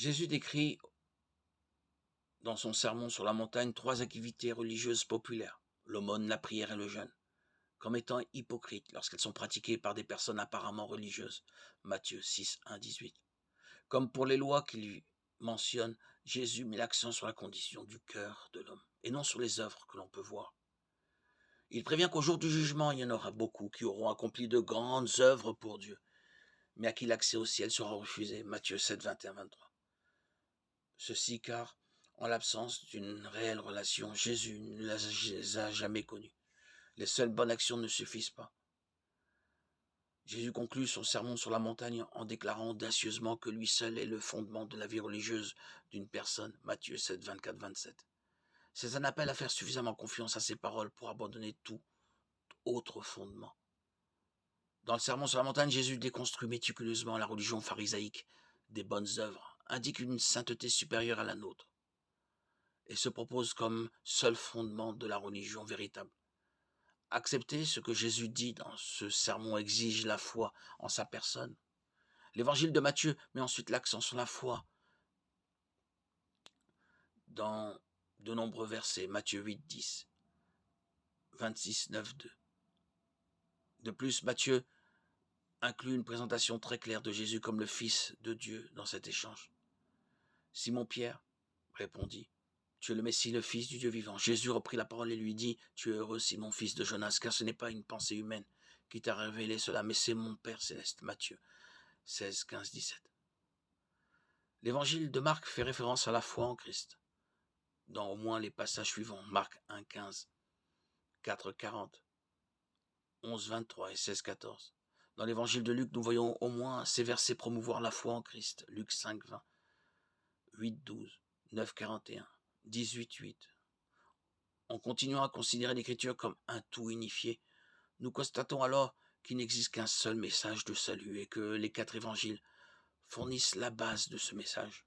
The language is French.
Jésus décrit dans son sermon sur la montagne 3 activités religieuses populaires, l'aumône, la prière et le jeûne, comme étant hypocrites lorsqu'elles sont pratiquées par des personnes apparemment religieuses. Matthieu 6, 1, 18. Comme pour les lois qu'il mentionne, Jésus met l'accent sur la condition du cœur de l'homme et non sur les œuvres que l'on peut voir. Il prévient qu'au jour du jugement, il y en aura beaucoup qui auront accompli de grandes œuvres pour Dieu, mais à qui l'accès au ciel sera refusé. Matthieu 7, 21, 23. Ceci car, en l'absence d'une réelle relation, Jésus ne les a jamais connus. Les seules bonnes actions ne suffisent pas. Jésus conclut son sermon sur la montagne en déclarant audacieusement que lui seul est le fondement de la vie religieuse d'une personne. Matthieu 7, 24, 27. C'est un appel à faire suffisamment confiance à ses paroles pour abandonner tout autre fondement. Dans le sermon sur la montagne, Jésus déconstruit méticuleusement la religion pharisaïque des bonnes œuvres, indique une sainteté supérieure à la nôtre, et se propose comme seul fondement de la religion véritable. Accepter ce que Jésus dit dans ce sermon exige la foi en sa personne. L'évangile de Matthieu met ensuite l'accent sur la foi dans de nombreux versets, Matthieu 8, 10, 26, 9, 2. De plus, Matthieu inclut une présentation très claire de Jésus comme le Fils de Dieu dans cet échange. Simon-Pierre répondit, « Tu es le Messie, le Fils du Dieu vivant. » Jésus reprit la parole et lui dit, « Tu es heureux, Simon, fils de Jonas, car ce n'est pas une pensée humaine qui t'a révélé cela, mais c'est mon Père céleste. » Matthieu 16, 15, 17. L'évangile de Marc fait référence à la foi en Christ, dans au moins les passages suivants, Marc 1, 15, 4, 40, 11, 23 et 16, 14. Dans l'évangile de Luc, nous voyons au moins ces versets promouvoir la foi en Christ, Luc 5, 20, 8, 12, 9, 41, 18, 8. En continuant à considérer l'Écriture comme un tout unifié, nous constatons alors qu'il n'existe qu'un seul message de salut et que les 4 évangiles fournissent la base de ce message.